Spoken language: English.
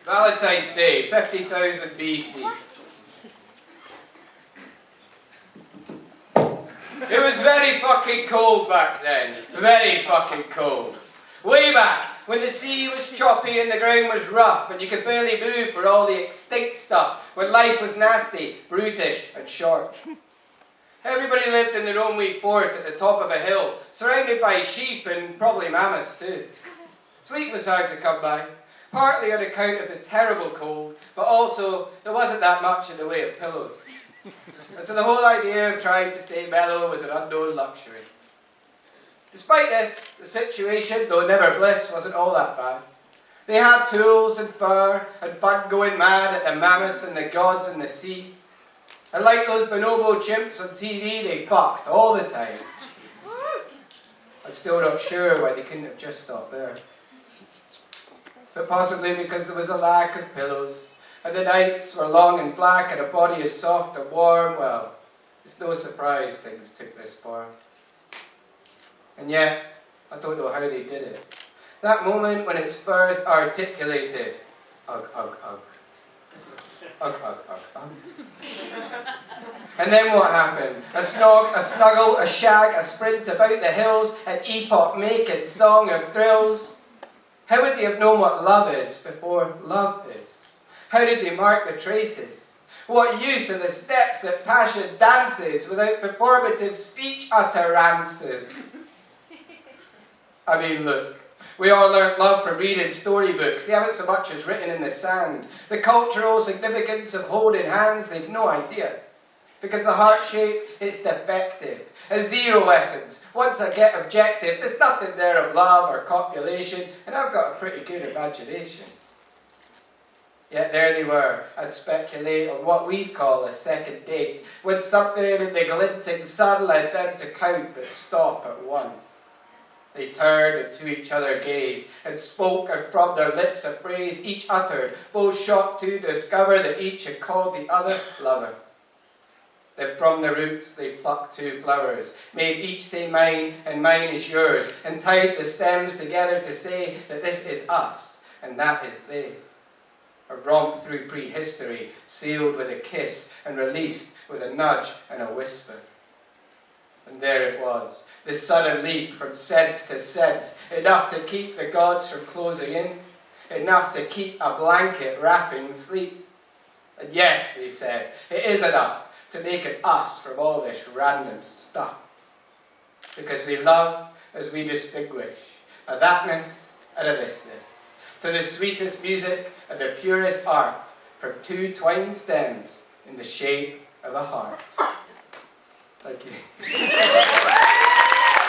Valentine's Day, 50,000 BC. It was very fucking cold back then. Very fucking cold. Way back, when the sea was choppy and the ground was rough and you could barely move for all the extinct stuff, when life was nasty, brutish and short. Everybody lived in their own wee fort at the top of a hill, surrounded by sheep and probably mammoths too. Sleep was hard to come by, partly on account of the terrible cold, but also there wasn't that much in the way of pillows. And so the whole idea of trying to stay mellow was an unknown luxury. Despite this, the situation, though never bliss, wasn't all that bad. They had tools and fur and fun going mad at the mammoths and the gods and the sea. And like those bonobo chimps on TV, they fucked all the time. I'm still not sure why they couldn't have just stopped there. So possibly because there was a lack of pillows, and the nights were long and black, and a body is soft and warm. Well, it's no surprise things took this far. And yet, I don't know how they did it. That moment when it's first articulated, ugh, ugh, ugh. Ugh, ugh, ugh, ugh. And then what happened? A snog, a snuggle, a shag, a sprint about the hills, an epoch-making song of thrills. How would they have known what love is before love is? How did they mark the traces? What use are the steps that passion dances without performative speech utterances? I mean, look, we all learnt love from reading storybooks. They haven't so much as written in the sand. The cultural significance of holding hands, they've no idea. Because the heart shape, it's defective. A zero essence. Once I get objective, there's nothing there of love or copulation, and I've got a pretty good imagination. Yet there they were, I'd speculate on what we'd call a second date, when something in the glinting sun led them to count but stop at one. They turned and to each other gazed, and spoke, and from their lips a phrase each uttered, both shocked to discover that each had called the other lover. Then from the roots they plucked two flowers, made each say mine, and mine is yours, and tied the stems together to say that this is us, and that is they. A romp through prehistory, sealed with a kiss, and released with a nudge and a whisper. And there it was, the sudden leap from sense to sense, enough to keep the gods from closing in, enough to keep a blanket wrapping sleep. And yes, they said, it is enough to make it us from all this random stuff. Because we love as we distinguish a thatness and a thisness, to the sweetest music and the purest art, from two twined stems in the shape of a heart. Thank you.